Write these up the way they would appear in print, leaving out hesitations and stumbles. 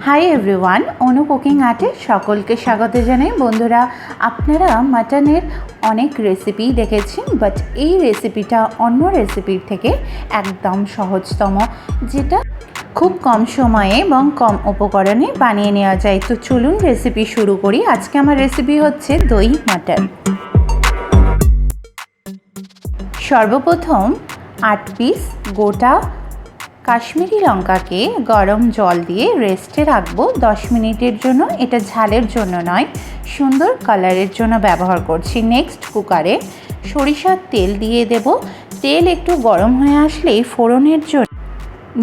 Hi everyone, অনু cooking আর্টে সকলকে স্বাগত জানাই। বন্ধুরা, আপনারা মাটনের অনেক রেসিপি দেখেছেন, বাট এই রেসিপিটা অন্য রেসিপির থেকে একদম সহজতম, যেটা খুব কম সময়ে এবং কম উপকরণে বানিয়ে নেওয়া যায়। তো চলুন রেসিপি শুরু করি। আজকে আমার রেসিপি হচ্ছে দই মাটন। সর্বপ্রথম 8 পিস গোটা কাশ্মীরি লঙ্কাকে গরম জল দিয়ে রেস্টে রাখবো 10 মিনিটের জন্য। এটা ঝালের জন্য নয়, সুন্দর কালারের জন্য ব্যবহার করছি। নেক্সট কুকারে সরিষার তেল দিয়ে দেব। তেল একটু গরম হয়ে আসলেই ফোড়নের জন্য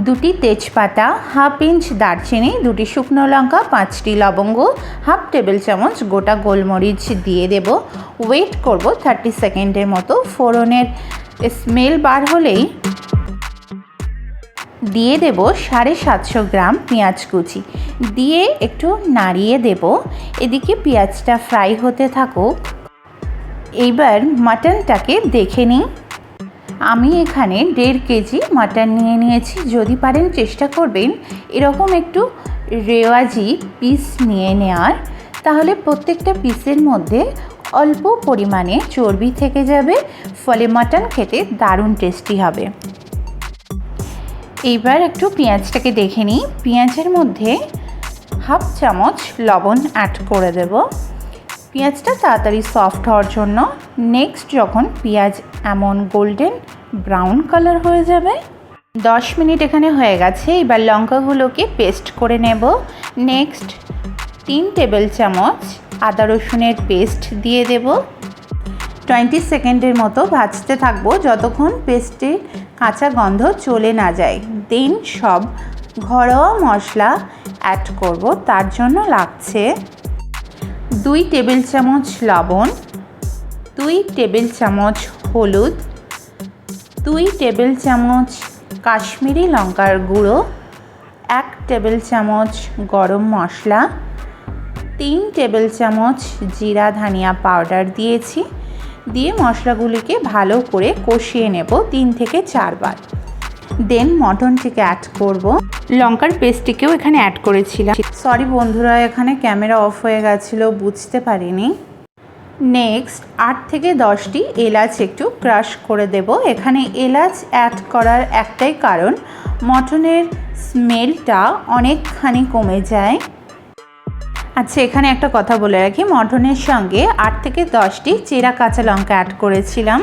2টি তেজপাতা, 1/2 ইঞ্চ দারচিনি, 2টি শুকনো লঙ্কা, 5টি লবঙ্গ, 1/2 টেবিল চামচ গোটা গোলমরিচ দিয়ে দেব। ওয়েট করব 30 সেকেন্ডের মতো। ফোড়নের স্মেল বার হলেই দিয়ে দেব 750 গ্রাম পেঁয়াজ কুচি, দিয়ে একটু নাড়িয়ে দেব। এদিকে পেঁয়াজটা ফ্রাই হতে থাকুক। এইবার মাটনটাকে দেখে নিই। আমি এখানে 1.5 কেজি মাটন নিয়ে নিয়েছি। যদি পারেন চেষ্টা করবেন এরকম একটু রেওয়াজি পিস নিয়ে নেওয়ার, তাহলে প্রত্যেকটা পিসের মধ্যে অল্প পরিমাণে চর্বি থেকে যাবে, ফলে মাটন খেতে দারুণ টেস্টি হবে। এইবার একটু পেঁয়াজটাকে দেখে নিই। পেঁয়াজের মধ্যে 1/2 চামচ লবণ অ্যাড করে দেব পেঁয়াজটা তাড়াতাড়ি সফট হওয়ার জন্য। নেক্সট যখন পেঁয়াজ এমন গোল্ডেন ব্রাউন কালার হয়ে যাবে, 10 মিনিট এখানে হয়ে গেছে। এবার লঙ্কাগুলোকে পেস্ট করে নেব। নেক্সট 3 টেবিল চামচ আদা রসুনের পেস্ট দিয়ে দেব। 20 সেকেন্ডের মতো ভাজতে থাকবো যতক্ষণ পেস্টে কাঁচা গন্ধ চলে না যায়। দেন সব ঘরোয়া মশলা অ্যাড করব। তার জন্য লাগছে 2 টেবিল চামচ লবণ, 2 টেবিল চামচ হলুদ, 2 টেবিল চামচ কাশ্মীরি লঙ্কার গুঁড়ো, 1 টেবিল চামচ গরম মশলা, 3 টেবিল চামচ জিরা ধনিয়া পাউডার দিয়েছি। দিয়ে মশলাগুলিকে ভালো করে কষিয়ে নেব 3 থেকে 4 বার। দেন মটনটিকে অ্যাড করব। লঙ্কার পেস্টটিকেও এখানে অ্যাড করেছিলাম। সরি বন্ধুরা, এখানে ক্যামেরা অফ হয়ে গেছিলো, বুঝতে পারিনি। নেক্সট 8 থেকে 10টি এলাচ একটু ক্রাশ করে দেব। এখানে এলাচ অ্যাড করার একটাই কারণ, মটনের স্মেলটা অনেকখানি কমে যায়। আচ্ছা, এখানে একটা কথা বলে রাখি, মটনের সঙ্গে 8 থেকে 10টি চেরা কাঁচা লঙ্কা অ্যাড করেছিলাম।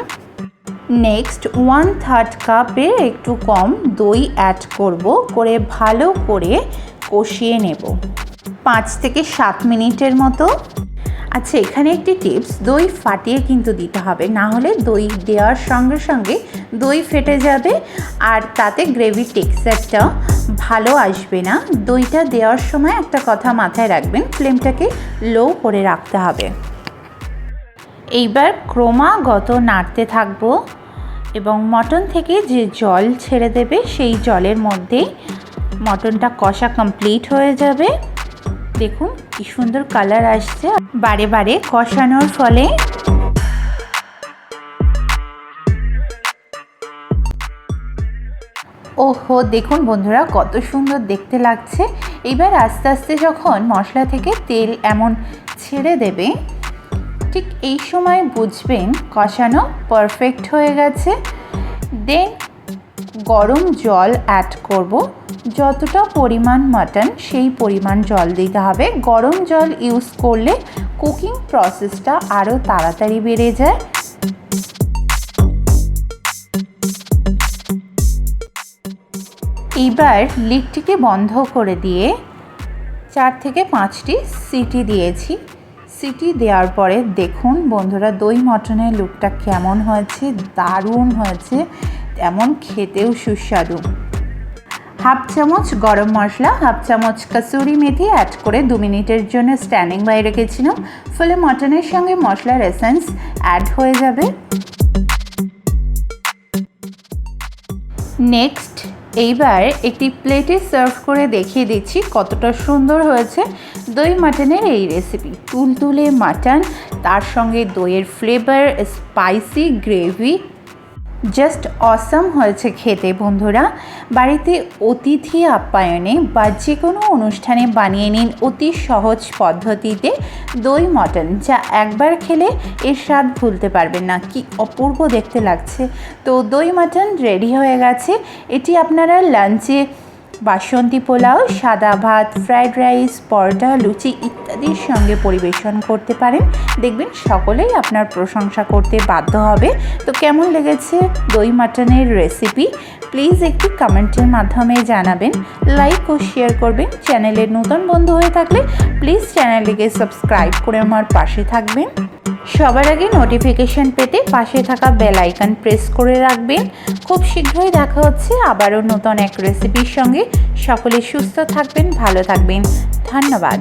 নেক্সট 1/3 কাপের একটু কম দই অ্যাড করব, করে ভালো করে কষিয়ে নেব 5 থেকে 7 মিনিটের মতো। আচ্ছা, এখানে একটি টিপস, দই ফাটিয়ে কিন্তু দিতে হবে, না হলে দই দেওয়ার সঙ্গে সঙ্গে দই ফেটে যাবে আর তাতে গ্রেভির টেক্সচারটা ভালো আসবে না। দইটা দেওয়ার সময় একটা কথা মাথায় রাখবেন, ফ্লেমটাকে লো করে রাখতে হবে। এইবার ক্রমাগত নাড়তে থাকবো এবং মটন থেকে যে জল ছেড়ে দেবে সেই জলের মধ্যেই মটনটা কষা কমপ্লিট হয়ে যাবে। দেখুন কি সুন্দর কালার আসছে বারে বারে কষানোর ফলে। ওহো, দেখুন বন্ধুরা কত সুন্দর দেখতে লাগছে। এবার আস্তে আস্তে যখন মশলা থেকে তেল এমন ছেড়ে দেবে, ঠিক এই সময় বুঝবেন কষানো পারফেক্ট হয়ে গেছে। দেন গরম জল অ্যাড করব। যতটা পরিমাণ মাটন সেই পরিমাণ জল দিতে হবে। গরম জল ইউজ করলে কুকিং প্রসেসটা আরও তাড়াতাড়ি বেড়ে যায়। এইবার লিডটিকে বন্ধ করে দিয়ে 4 থেকে 5টি সিটি দিয়েছি। সিটি দেওয়ার পরে দেখুন বন্ধুরা, দই মটনের লুকটা কেমন হয়েছে, দারুণ হয়েছে, তেমন খেতেও সুস্বাদু। 1/2 চামচ গরম মশলা, 1/2 চামচ কসুরি মেথি অ্যাড করে 2 মিনিটের জন্য স্ট্যান্ডিং বাই রেখেছিলাম, ফলে মটনের সঙ্গে মশলার এসেন্স অ্যাড হয়ে যাবে। নেক্সট এইবার একটি প্লেটে সার্ভ করে দেখিয়ে দিচ্ছি কতটা সুন্দর হয়েছে দই মাটনের এই রেসিপি। তুলতুলে মাটন, তার সঙ্গে দইয়ের flavour, spicy gravy, just awesome হয়েছে খেতে বন্ধুরা। বাড়িতে অতিথি আপ্যায়নে বা যে কোনো অনুষ্ঠানে বানিয়ে নিন অতি সহজ পদ্ধতিতে দই মটন, যা একবার খেলে এর স্বাদ ভুলতে পারবেন না। কি অপূর্ব দেখতে লাগছে। তো দই মটন রেডি হয়ে গেছে। এটি আপনারা লাঞ্চে বাসন্তী পোলাও, সাদা ভাত, ফ্রায়েড রাইস, পরোটা, লুচি ইত্যাদির সঙ্গে পরিবেশন করতে পারেন। দেখবেন সকলেই আপনার প্রশংসা করতে বাধ্য হবে। তো কেমন লেগেছে দই মাটনের রেসিপি প্লিজ একটি কমেন্টের মাধ্যমে জানাবেন। লাইক ও শেয়ার করবেন। চ্যানেলের নতুন বন্ধু হয়ে থাকলে প্লিজ চ্যানেলটিকে সাবস্ক্রাইব করে আমার পাশে থাকবেন। সবার আগে নোটিফিকেশান পেতে পাশে থাকা বেল আইকন প্রেস করে রাখবেন। খুব শীঘ্রই দেখা হচ্ছে আবারও নতুন এক রেসিপির সঙ্গে। সকলে সুস্থ থাকবেন, ভালো থাকবেন। ধন্যবাদ।